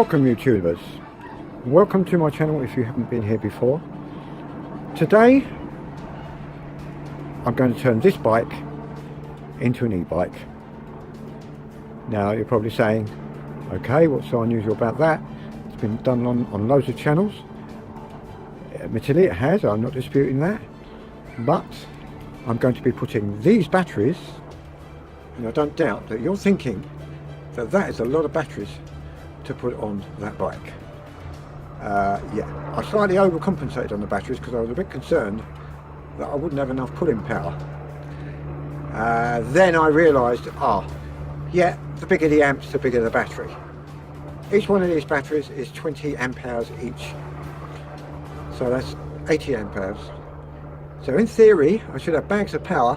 Welcome YouTubers, welcome to my channel if you haven't been here before. Today I'm going to turn this bike into an e-bike. Now you're probably saying, okay, what's so unusual about that? It's been done on loads of channels. Admittedly it has, I'm not disputing that, but I'm going to be putting these batteries, and I don't doubt that you're thinking that that is a lot of batteries to put on that bike. Yeah, I slightly overcompensated on the batteries because I was a bit concerned that I wouldn't have enough pulling power. Then I realised, yeah, the bigger the amps, the bigger the battery. Each one of these batteries is 20 amp hours each, so that's 80 amp hours. So in theory I should have bags of power,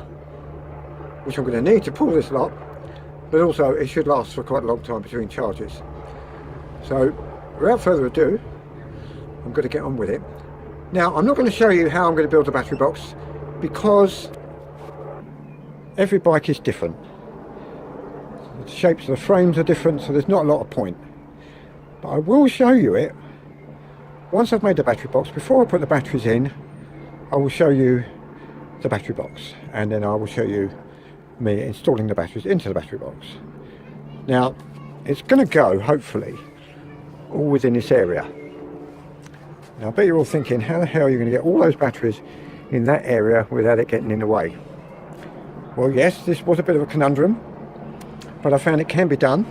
which I'm going to need to pull this lot, but also it should last for quite a long time between charges. So without further ado, I'm going to get on with it. Now I'm not going to show you how I'm going to build a battery box because every bike is different. The shapes of the frames are different, so there's not a lot of point. But I will show you it once I've made the battery box. Before I put the batteries in, I will show you the battery box, and then I will show you me installing the batteries into the battery box. Now it's going to go, hopefully, all within this area. Now I bet you're all thinking, how the hell are you going to get all those batteries in that area without it getting in the way? Well, yes, this was a bit of a conundrum, but I found it can be done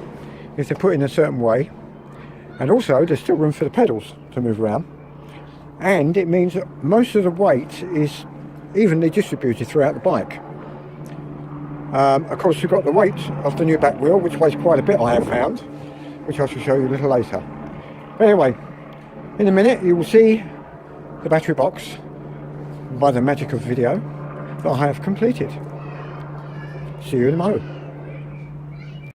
if they're put in a certain way, and also there's still room for the pedals to move around, and it means that most of the weight is evenly distributed throughout the bike. Of course, we've got the weight of the new back wheel, which weighs quite a bit, I have found, which I shall show you a little later. But anyway, in a minute you will see the battery box, by the magic of video, that I have completed. See you in a moment.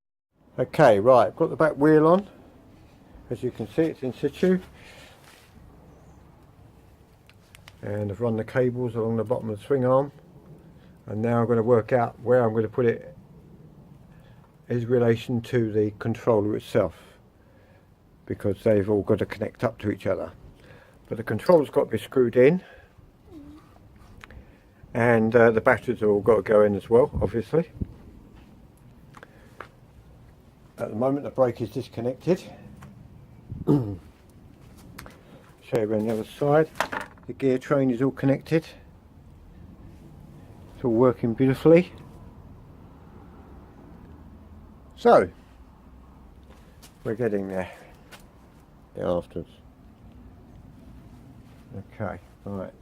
Okay, right, I've got the back wheel on. As you can see, it's in situ. And I've run the cables along the bottom of the swing arm. And now I'm going to work out where I'm going to put it in relation to the controller itself, because they've all got to connect up to each other. But the controller's got to be screwed in, and the batteries have all got to go in as well, obviously. At the moment the brake is disconnected. Show you around the other side. The gear train is all connected. It's all working beautifully. So we're getting there afterwards. Okay, right.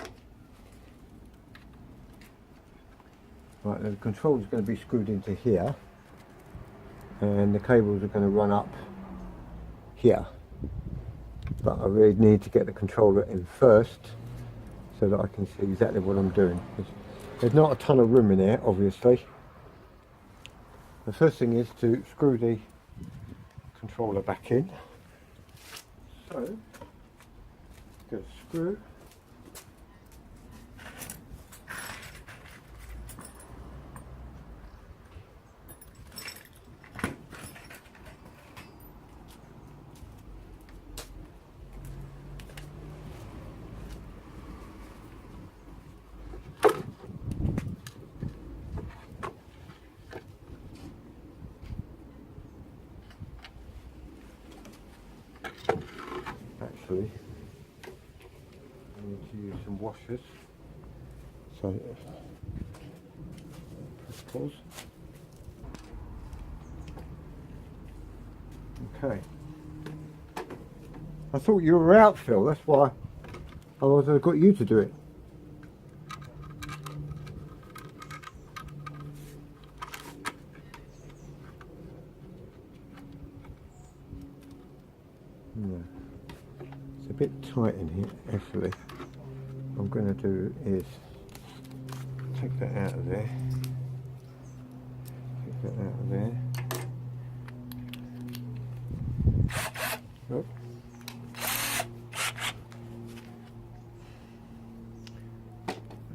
Right, the controls are going to be screwed into here, and the cables are going to run up here. But I really need to get the controller in first so that I can see exactly what I'm doing. There's not a ton of room in there, obviously. The first thing is to screw the controller back in. So, get a screw. Actually, I need to use some washers. So, press pause. Okay. I thought you were out, Phil. That's why I got you to do it. No. It's a bit tight in here, actually. What I'm going to do is take that out of there. Take that out of there. Oh.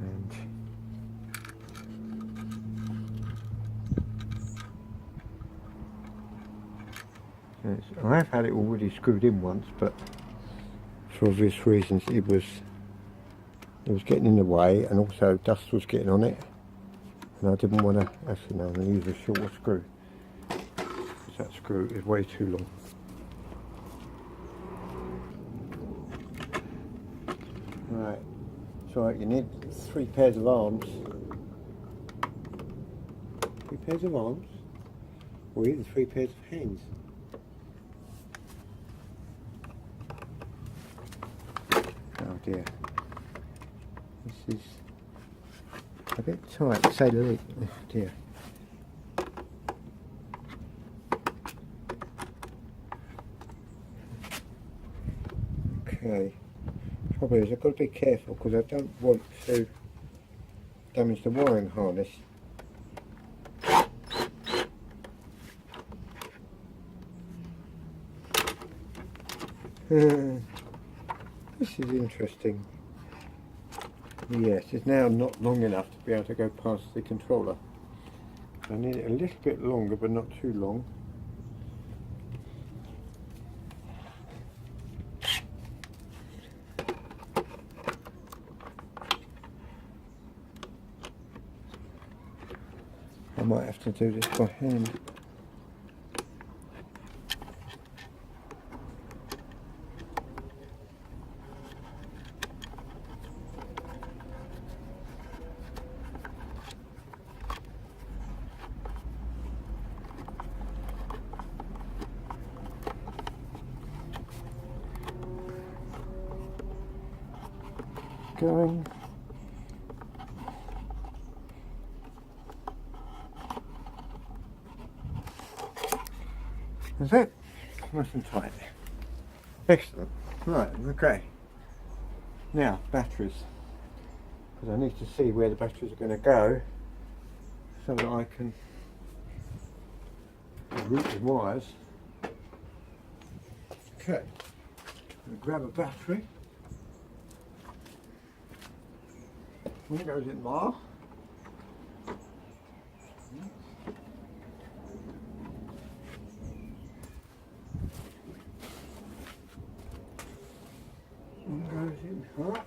And I have had it already screwed in once, but for obvious reasons it was getting in the way, and also dust was getting on it, and I didn't want to. Actually no, I'm going to use a shorter screw, because that screw is way too long. Right, so you need 3 pairs of arms. 3 pairs of arms, or even 3 pairs of hands. Oh dear, this is a bit tight to say the least. Oh dear. Okay, trouble is I've got to be careful because I don't want to damage the wiring harness. This is interesting. Yes, it's now not long enough to be able to go past the controller. I need it a little bit longer, but not too long. I might have to do this by hand. Going. That's it. Nice and tight. Excellent. Right, okay. Now, batteries. Because I need to see where the batteries are going to go so that I can route the wires. Okay. I'm going to grab a battery. One goes in there. One goes in here.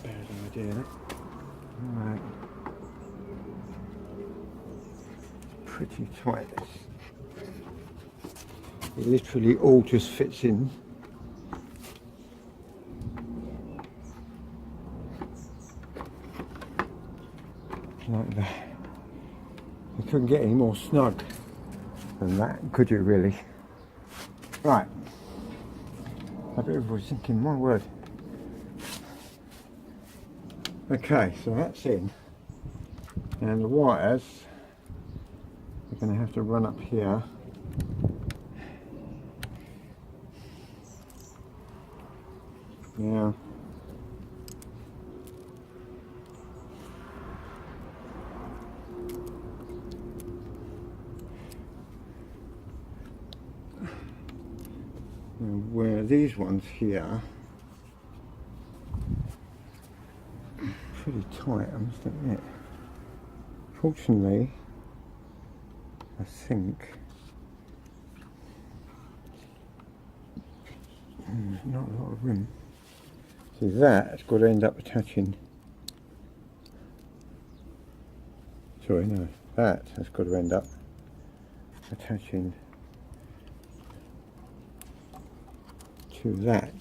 Bad idea, isn't it? Alright. Pretty tight. It literally all just fits in. Like that. You couldn't get any more snug than that, could you really? Right. I bet everybody's thinking, my word. Okay, so that's in. And the wires are going to have to run up here. Now, where these ones here, pretty tight, I must admit. Fortunately, I think there's not a lot of room. See, that's got to end up attaching. Sorry, no, that has got to end up attaching to that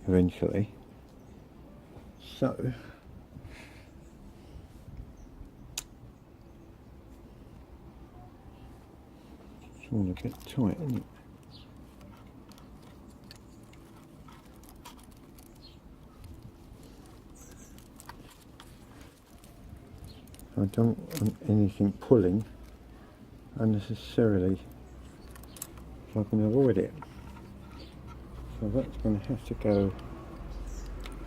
eventually. So it's all a bit tight, isn't it? I don't want anything pulling unnecessarily if I can avoid it. So that's going to have to go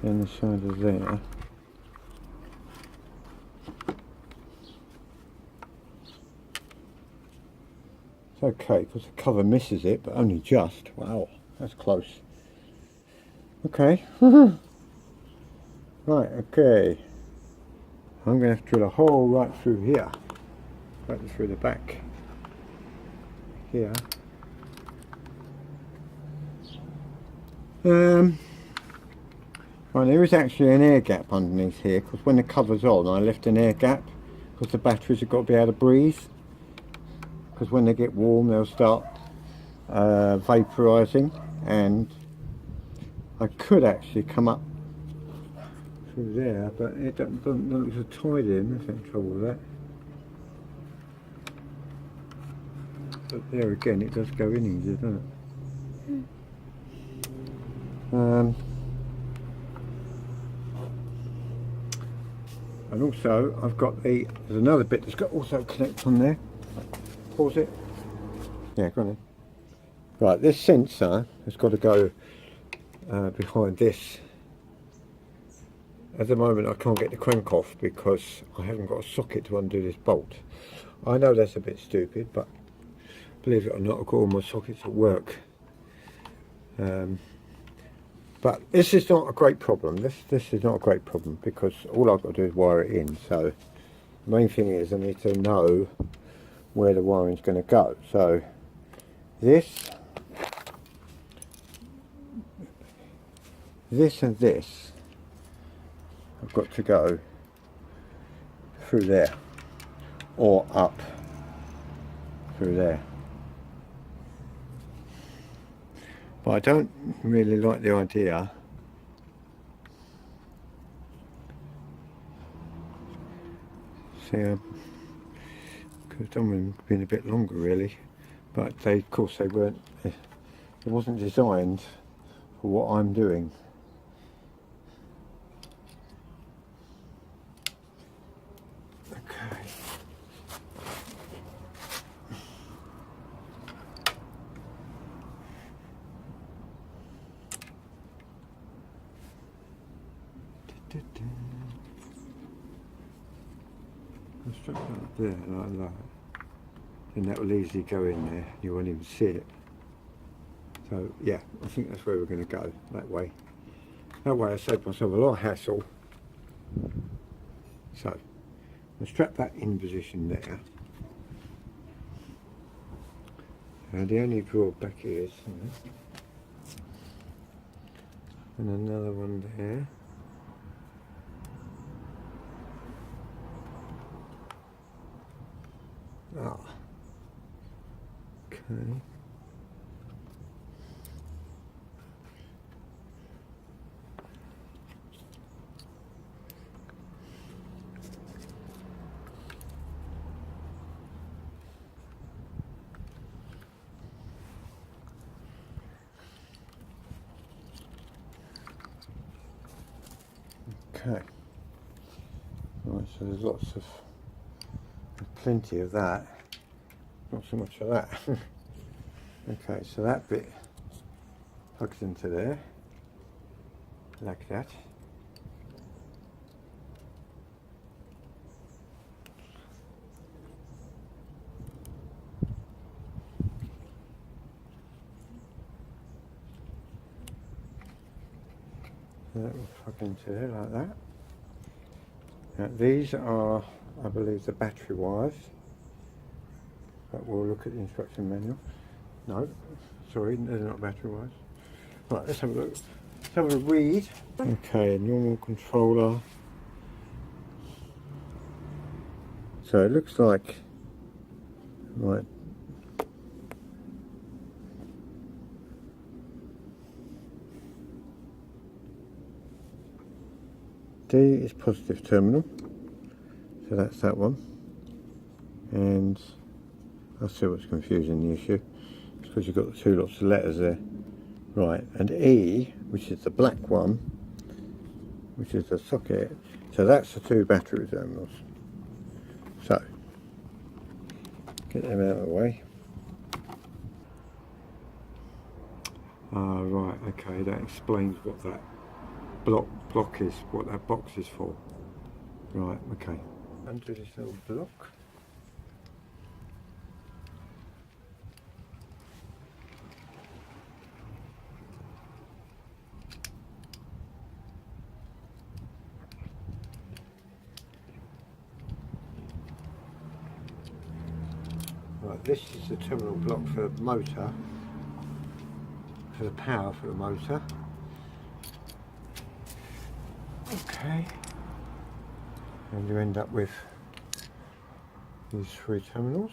down the side of there. It's okay because the cover misses it, but only just. Wow, that's close. Okay. Right, okay. I'm going to have to drill a hole right through here, right through the back here. Right, there is actually an air gap underneath here, because when the cover's on I left an air gap because the batteries have got to be able to breathe, because when they get warm they'll start vaporizing, and I could actually come up through there, but it doesn't look so tidy in. That's the trouble with that. But there again, it does go in easy, doesn't it? And also I've got there's another bit that's got also connect on there. Pause it. Yeah, go on then. Right, this sensor has got to go behind this. At the moment I can't get the crank off because I haven't got a socket to undo this bolt. I know that's a bit stupid, but believe it or not, I've got all my sockets at work. But this is not a great problem. This is not a great problem because all I've got to do is wire it in. So the main thing is I need to know where the wiring's going to go. So this and this have got to go through there or up through there. But I don't really like the idea could have done with them being a bit longer really, but of course they weren't, it wasn't designed for what I'm doing. Okay. I'll strap that up there like that, and that will easily go in there, you won't even see it. So yeah, I think that's where we're going to go, that way. That way I saved myself a lot of hassle. So I'll strap that in position there. And the only drawback is, and another one there. Ah, okay. Okay. Right, so there's plenty of that, not so much of that. Okay, so that bit plugs into there, like that. That will plug into there like that. Now, these are, I believe, the battery wires. But we'll look at the instruction manual. No, sorry, they're not battery wires. Right, let's have a look. Let's have a read. Okay, normal controller. So it looks like, right. D is positive terminal, so that's that one. And I'll see what's confusing the issue. It's because you've got the two lots of letters there. Right, and E, which is the black one, which is the socket, so that's the two battery terminals. So, get them out of the way. Right, okay, that explains what that block is, what that box is for. Right, okay. Undo this little block. Right, this is the terminal block for the motor, for the power for the motor. Okay, and you end up with these 3 terminals.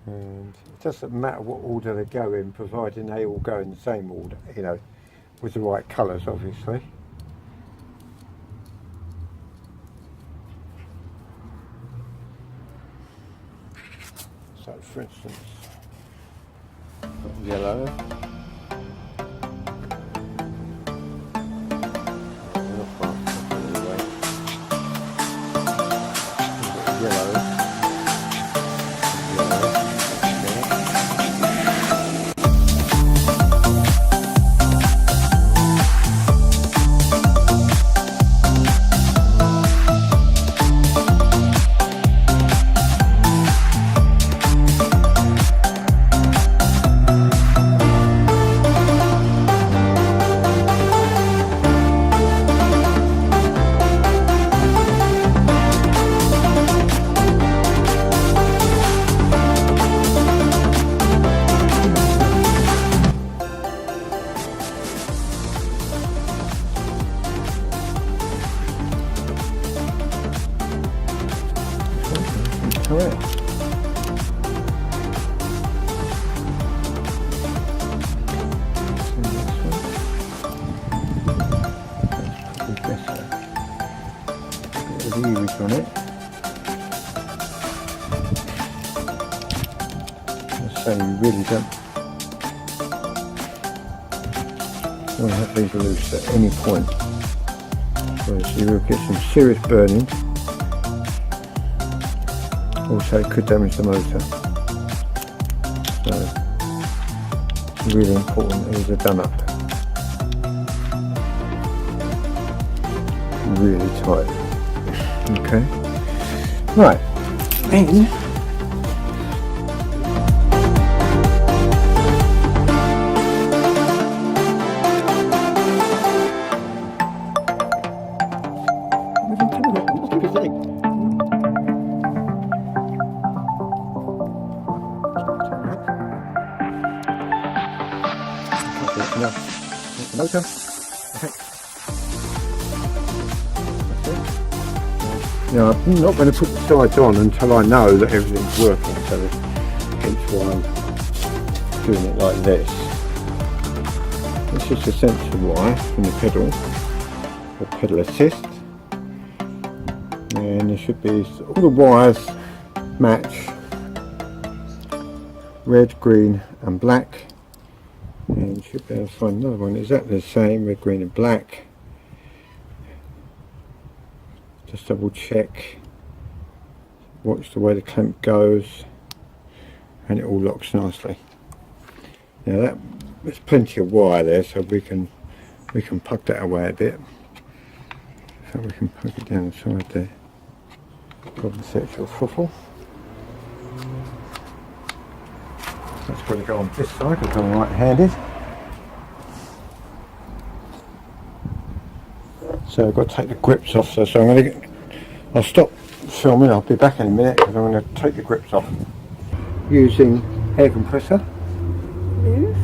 And it doesn't matter what order they go in, providing they all go in the same order, you know, with the right colours obviously. So for instance, yellow, yellow. Correct. On it. So you really don't want to have these loose at any point, whereas you will get some serious burning. Also it could damage the motor, so it's really important that these are done up really tight. Okay, right, then motor. Okay. Now I'm not going to put the sides on until I know that everything's working, so hence why I'm doing it like this. This is the sensor wire from the pedal, or pedal assist, and there should be all the wires match red, green and black, and you should be able to find another one exactly the same, red, green and black. Just double check, watch the way the clamp goes, and it all locks nicely. Now there's plenty of wire there, so we can plug that away a bit. So we can plug it down the side there. Probably set your throttle. That's got to go on this side because I'm right-handed. So I've got to take the grips off, so I'll stop filming, I'll be back in a minute because I'm going to take the grips off. Using air compressor. Yes.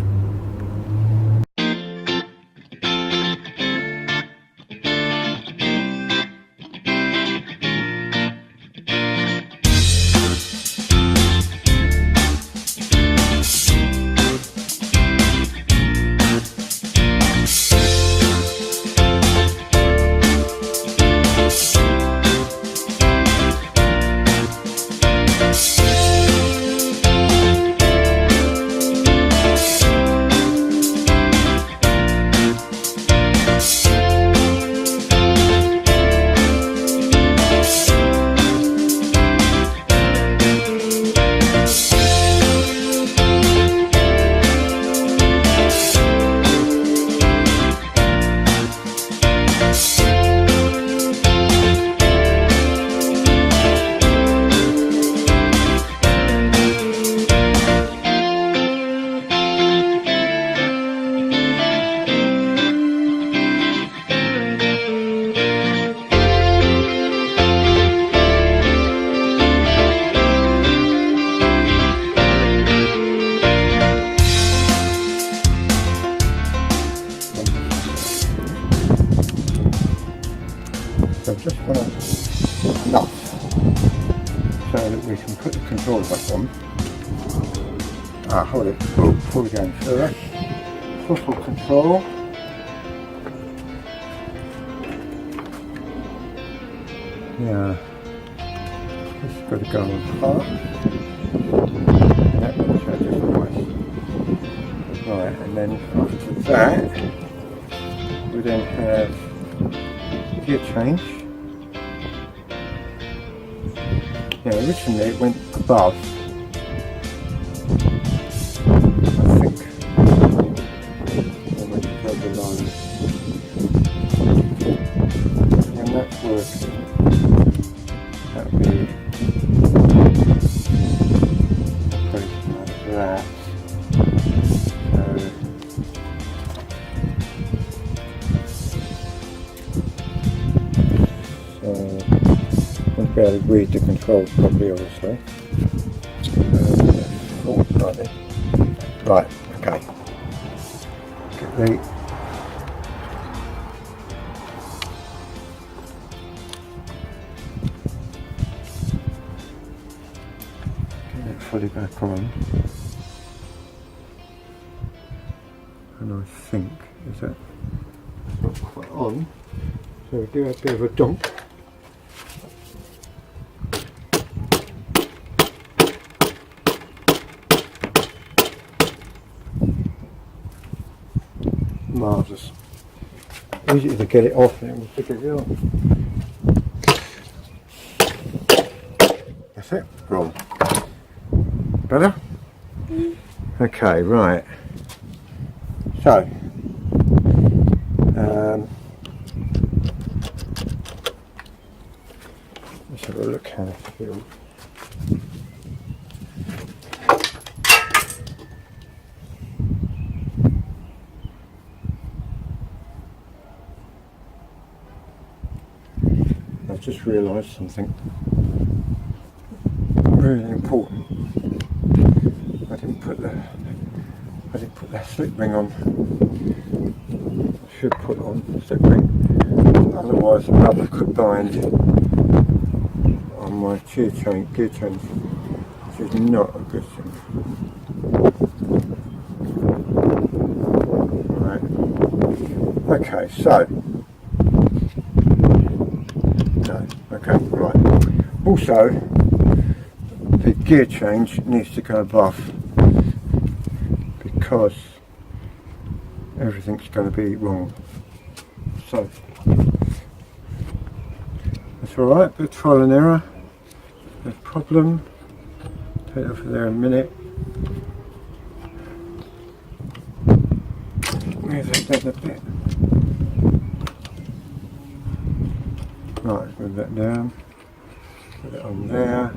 can put the controller back on. Hold it before we go any further. Throttle control. Yeah, this has got to go on park. That will show just twice. Right, and then after that, we then have gear change. Yeah, originally it went above, I think, it went above the line. And that's working. That would be operating like that. So won't be able to read the controls properly, obviously. Right, okay. Get it fully back on. And I think, is that not quite on? So we do have a bit of a dump. Marvellous. Easy to get it off and we'll figure it out. That's it. Wrong. Better? Okay, right. So, let's have a look how it feels. I've just realised something really important. I didn't put that slip ring on. I should put on the slip ring, otherwise the rubber could bind on my gear change, which is not a good thing. Right. Okay, so no. Okay, right. Also, the gear change needs to go above because everything's going to be wrong. So that's alright, bit of trial and error, no problem. Take it off of there a minute. Move that down a bit. Right, move that down. Put it on there.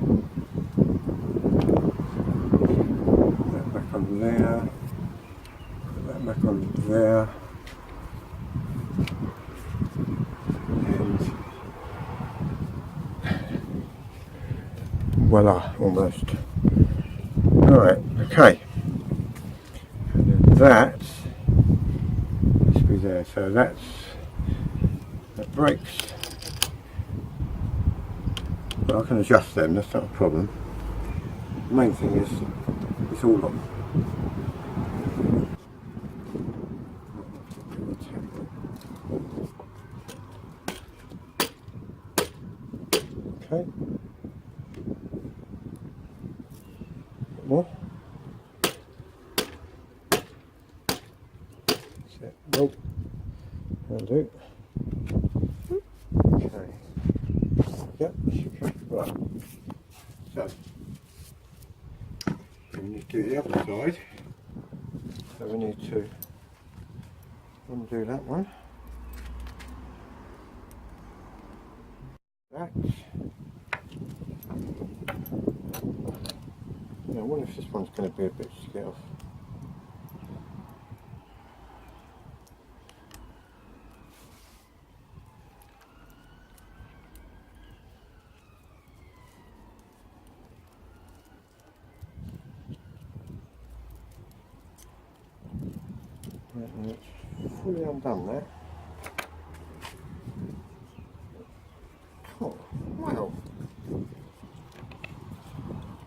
Put that back on there. Put that back on there. Voila, almost. Alright, okay. And then that must be there. So that brakes. But I can adjust them, that's not a problem. The main thing is it's all on. Okay. More. That's it. Nope. That'll do. Okay. Yep. Right. So we need to do the other side. So we need to undo that one. That. I wonder if this one's going to be a bit to get off. Right, and it's fully undone there. Oh, wow.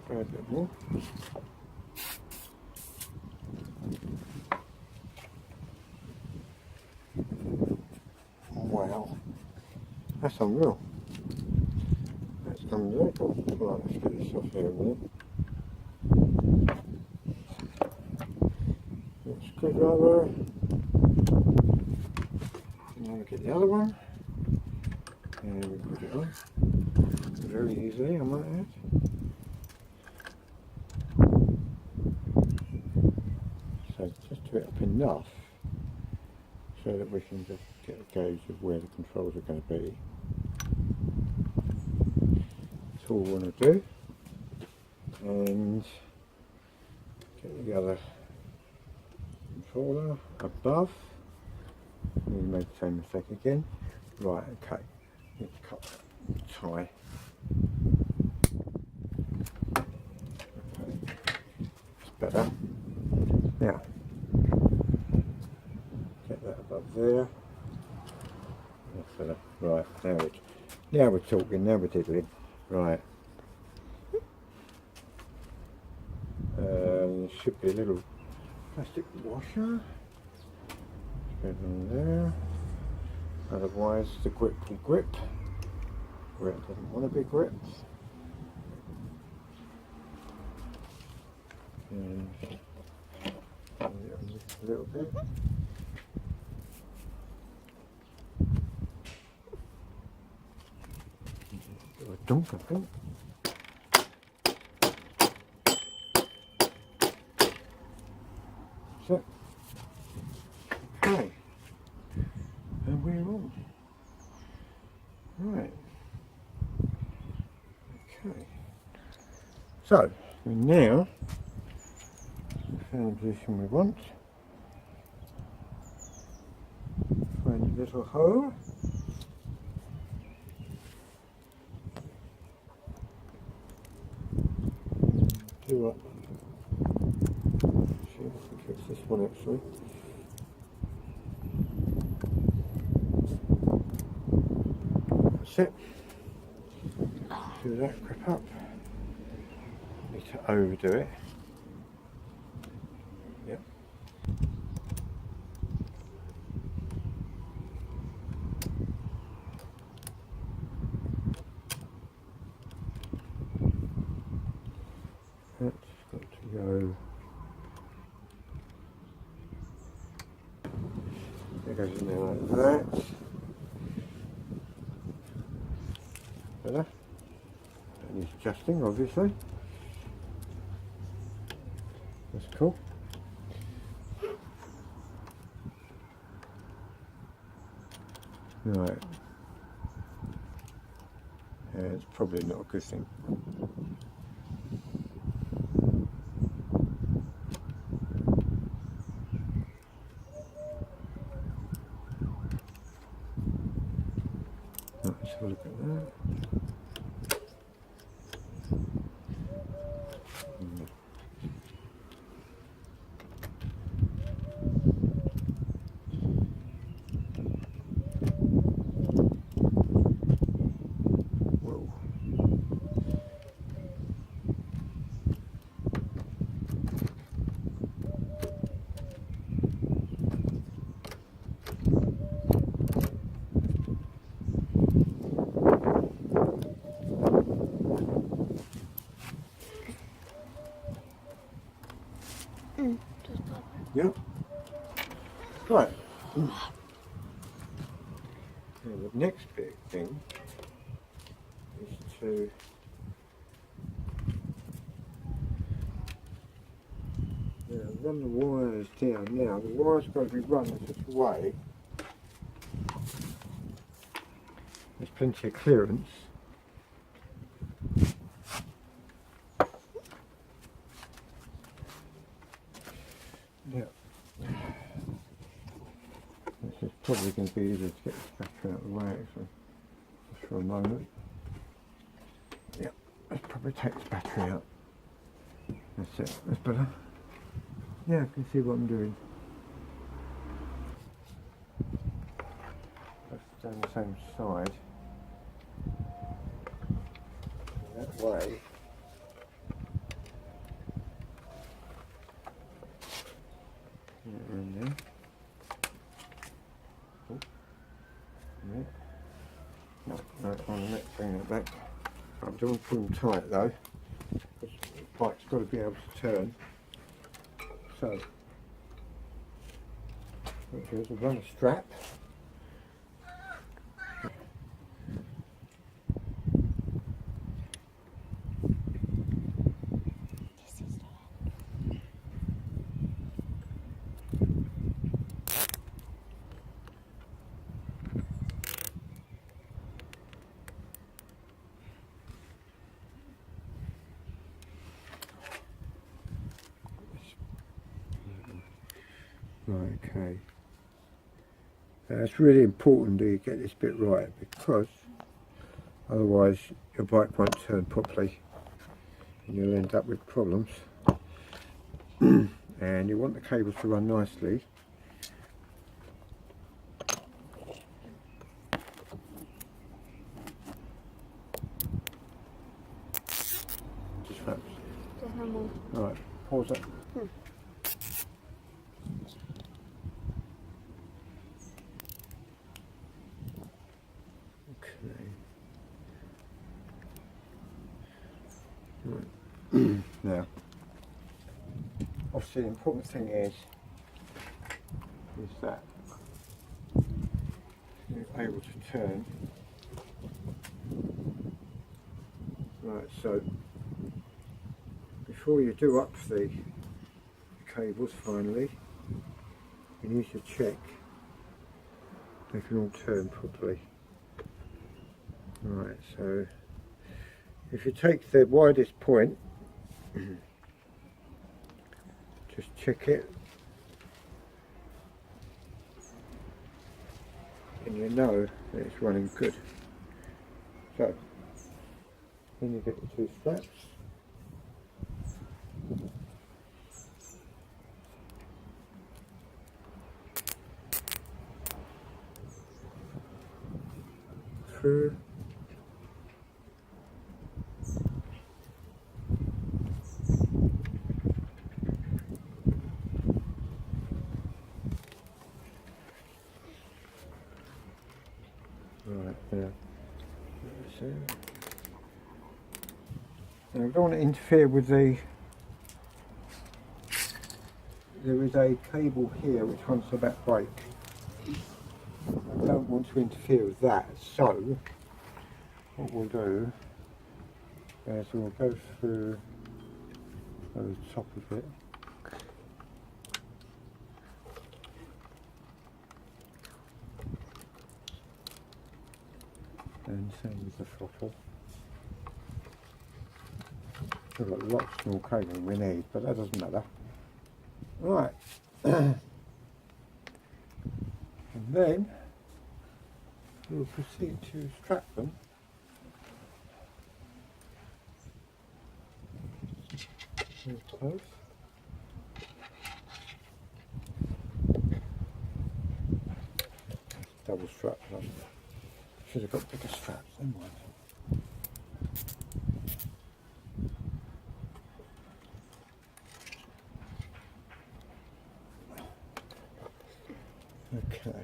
Add a bit more. Wow, that's unreal. That's unbelievable. Right, let's get this off here a minute. Screwdriver. Now we get the other one. And we put it on. Very easily, I might add. So just do it up enough so that we can just get a gauge of where the controls are going to be. That's all we want to do. And get the other controller above. We made the same mistake again. Right, okay. Need to cut that tie. Okay. It's better. Now, get that above there. That's better. Right, now we're talking, now we're diddling. Right. There should be a little plastic washer. Put it on there. Otherwise the grip will grip where it doesn't want to be gripped. And a little bit. A dunk, I think. So, okay, and we're on. Right. Okay. So we now found the position we want. Find a little hole. Do what? Actually, I think it's this one actually. That's it. Do that, grip up. Need to overdo it. Yep. That's got to go. It goes in there like that. Better. That needs adjusting, obviously. That's cool. Right. Yeah, it's probably not a good thing. Let's have a look at that. Whoa. Yep. Right. Now the next big thing is to run the wires down. Now the wire's got to be run this way. There's plenty of clearance. Yeah. This is probably going to be easier to get this battery out of the way actually, just for a moment. Yeah, let's probably take this battery out. That's it, that's better. Yeah, I can see what I'm doing. Let's down the same side. That way. I don't want to pull them tight though, because the bike's got to be able to turn. So, there's a rubber strap. Right, okay. It's really important that you get this bit right, because otherwise your bike won't turn properly and you'll end up with problems. And you want the cables to run nicely. Just straps. There's no more. Right, pause that. Now, obviously the important thing is that you're able to turn. Right, so before you do up the cables finally, you need to check they can all turn properly. Right, so if you take the widest point, just check it, and you know that it's running good. So then you get your two straps. Through. Right there. Now we don't want to interfere with the. There is a cable here which runs the back brake. I don't want to interfere with that, so what we'll do is we'll go through the top of it. And same with the throttle. We've got lots more cabling we need, but that doesn't matter. Right. And then we'll proceed to strap them. Real close. Double strap them. Should have got bigger straps than one. Okay.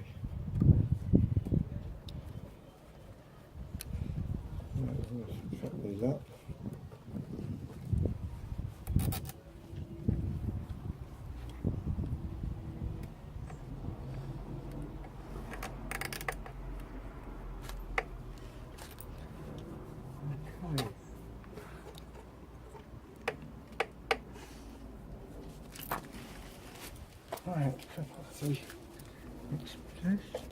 Let's strap these up. Right, so that's the next test.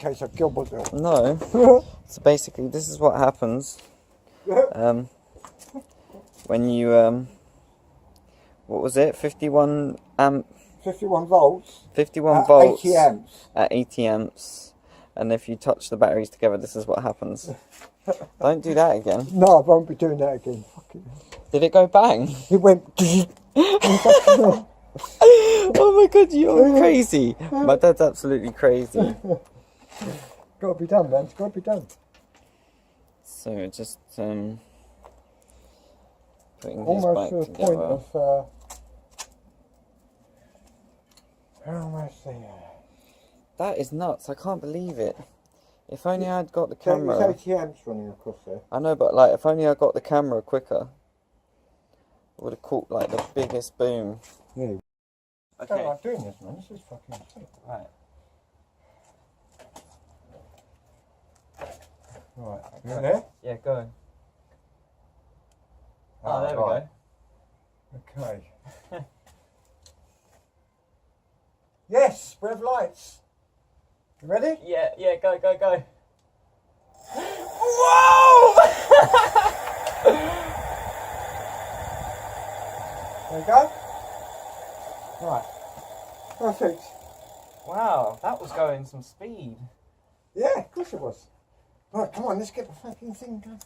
case I gobbled it. No. So basically, this is what happens when you what was it? 51 volts. 51 volts 80 amps. at 80 amps. And if you touch the batteries together, this is what happens. Don't do that again. No, I won't be doing that again. Fucking. Did it go bang? It went. Oh my god, you're crazy. My dad's absolutely crazy. Gotta be done, man. It's gotta be done. So just putting Almost his to bike the point together. of almost there. That is nuts. I can't believe it. If only I'd got the So camera. there's 80 amps running across there. I know, but like, if only I got the camera quicker, I would have caught like the biggest boom. Yeah. I Okay. don't like doing this, man. This is fucking sick. Right. Right. You there? Yeah, go. Oh, there we right. Okay. Yes, we have lights. You ready? go. Yeah, go. Whoa! There you go. Right. Perfect. Wow, that was going some speed. Yeah, of course it was. Right, come on, let's get the fucking thing going.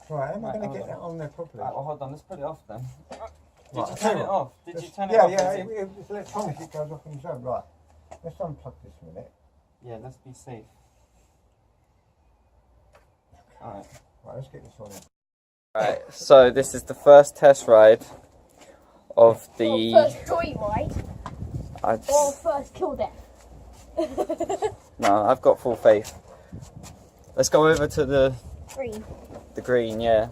Right, how am I going to get that on there properly? Right, well, hold on, let's put it off then. Did Right, you turn it off? Did you turn it yeah, off? Yeah, Izzy? it's electronic, it goes off on its own. Right, let's unplug this a minute. Yeah, let's be safe. Alright. Right, let's get this on. Right, so this is the first test ride of the... Or first joyride, I or first kill death. No, I've got full faith. Let's go over to the Green. green, yeah.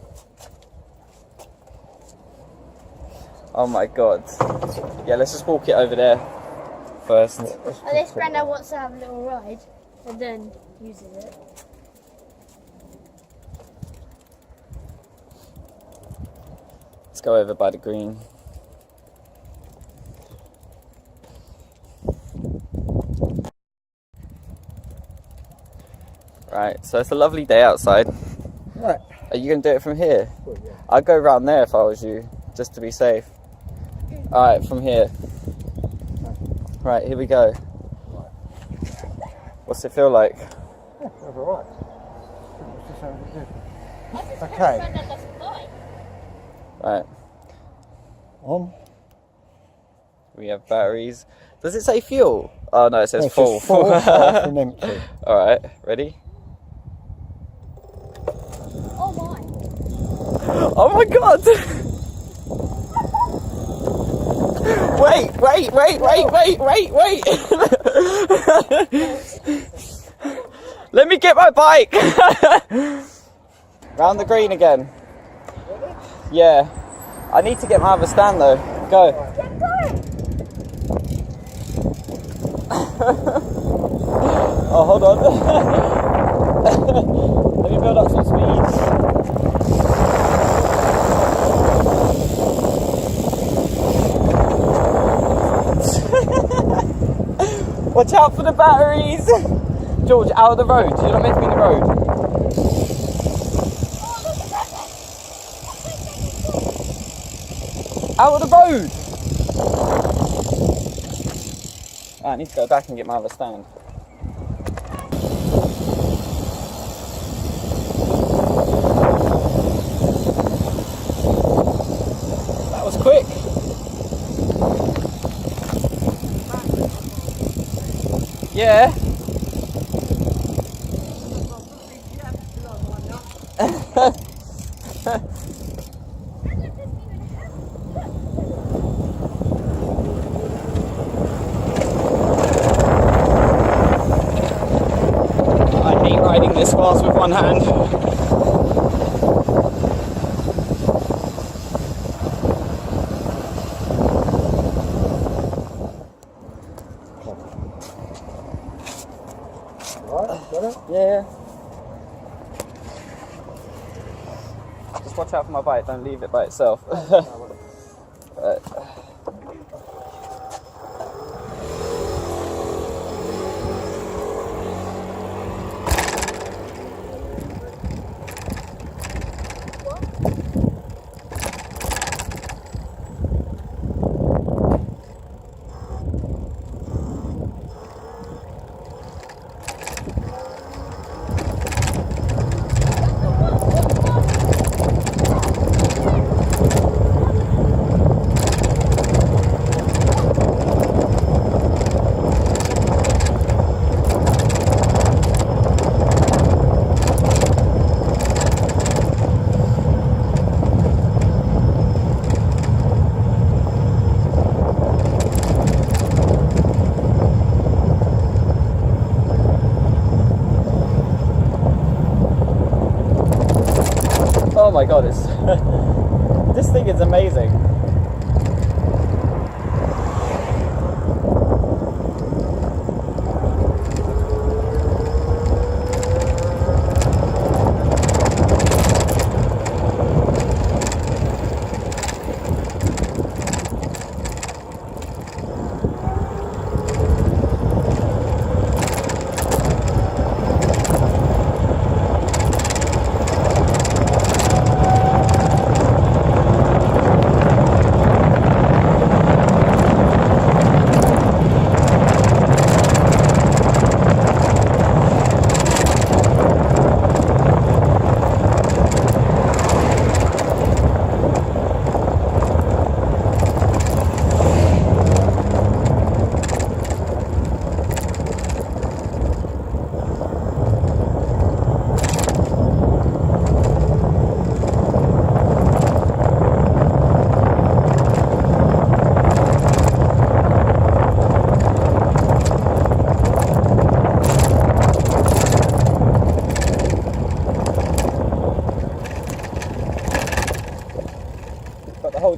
Oh my god. Yeah, let's just walk it over there first. Unless Grandad wants to have a little ride, and then uses it. Let's go over by the green. Right, so it's a lovely day outside. Right. Are you going to do it from here? Good, yeah. I'd go round there if I was you, just to be safe. Alright, from here. Right, here we go. What's it feel like? Yeah, that's alright. Okay. Grandad doesn't die. Right, On. we have batteries. Does it say fuel? Oh no, it says No, it's full. just full, half and empty. Alright, ready? Oh my. Oh my god! Wait! Let me get my bike! Round the green again. Yeah. I need to get my other stand though. Go. Get going! Oh, hold on. Let me build up some speed. Watch out for the batteries! George, out of the road. You're not meant to be in the road. Out of the road! I need to go back and get my other stand. That was quick. Yeah. I hate riding this fast with one hand. Right, got it? Yeah. Just watch out for my bike, don't leave it by itself. Right. my god, it's this thing is amazing.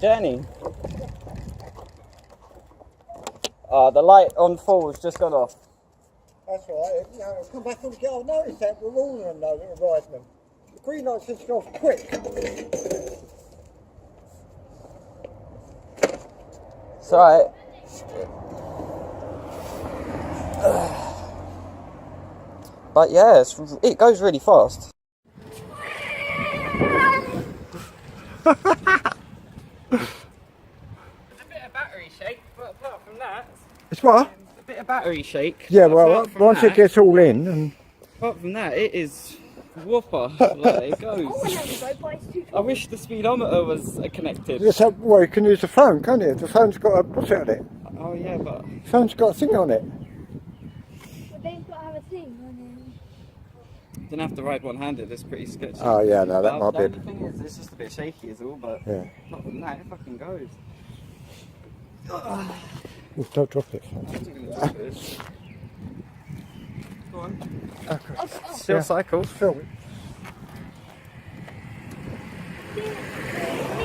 Journey. The light on full's just gone off. That's right. You know, come back and get. I've noticed that with all of them though, that are riding them. The green lights just go off quick. It's alright. But yeah, it goes really fast. It's what? A bit of battery shake. Yeah, well, once it gets all in, and apart from that, it is whopper. Like, it goes. I wish the speedometer was connected. yes, well, you can use the phone, can't you? The phone's got a what's it on it? Oh yeah, but The phone's got a thing on it. But they've got to have a thing on it. don't have to ride one-handed. It's pretty sketchy. Oh yeah, no, that might be. The thing is, it's just a bit shaky, is all. But Yeah. apart from that, it fucking goes. Well, don't drop it. Go on. Okay. Still cycles. Film it.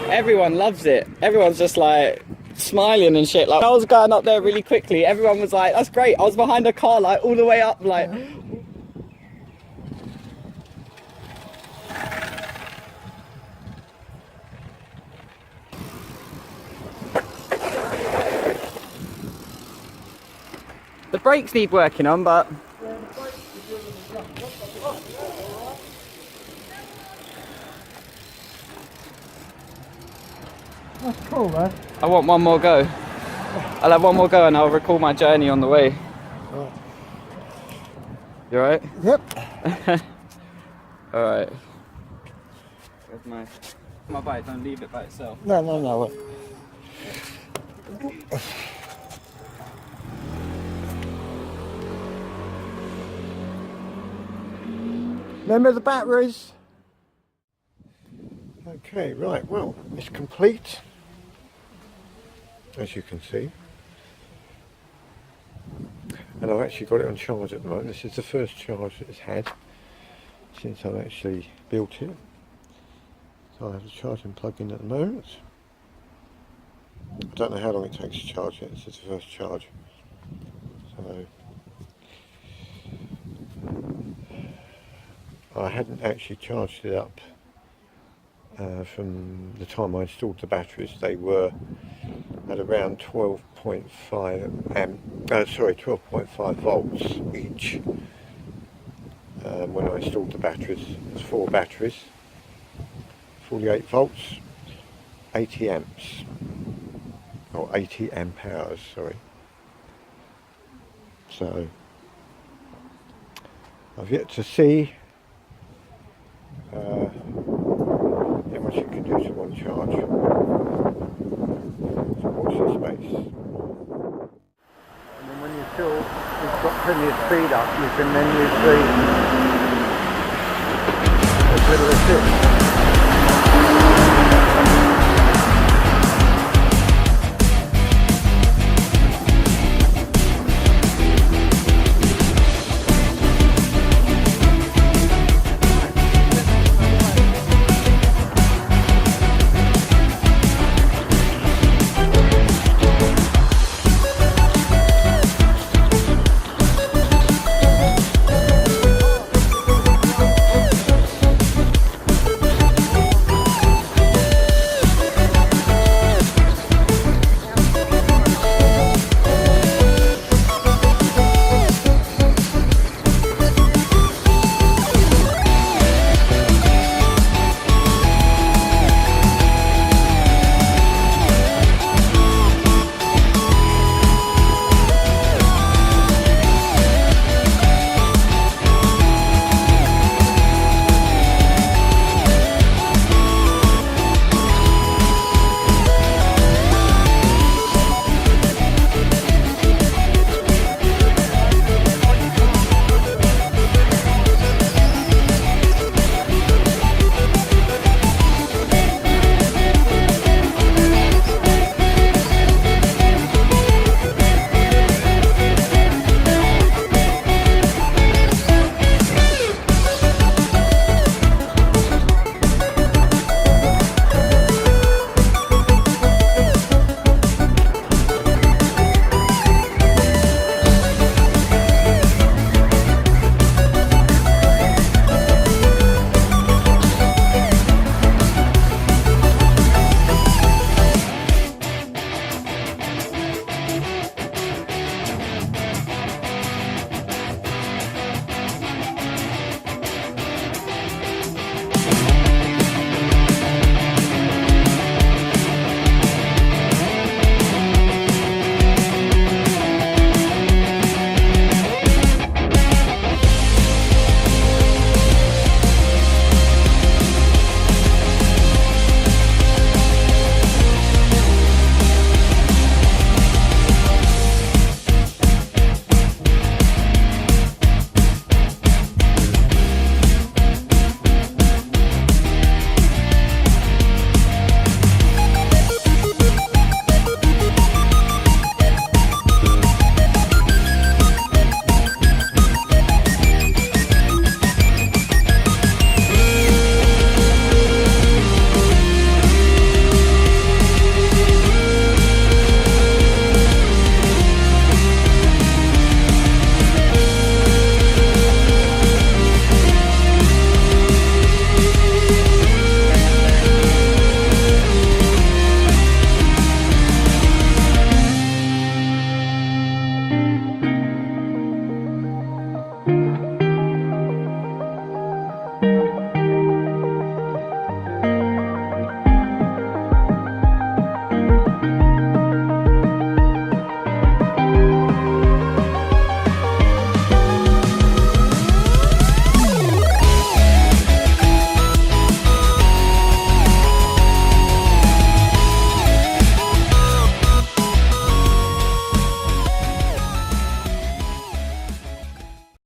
Everyone loves it. Everyone's just like smiling and shit. Like I was going up there really quickly. Everyone was like, "That's great." I was behind a car, like all the way up, like. The brakes need working on, but. That's cool, man. I want one more go. I'll have one more go and I'll recall my journey on the way. Right. You alright? Yep. Alright. Where's my bike? Don't leave it by itself. No, no, no. Remember the batteries? Okay, right, well, it's complete, as you can see. And I've actually got it on charge at the moment. This is the first charge it's had since I've actually built it. So I have a charging plug-in at the moment. I don't know how long it takes to charge it. This is the first charge. So I hadn't actually charged it up from the time I installed the batteries. They were at around 12.5 volts each when I installed the batteries. There's 4 batteries, 48 volts, 80 amps, or 80 amp hours, sorry. So I've yet to see how much it can do to one charge. So watch this space. And then when you feel you've got plenty of speed up, you can then use the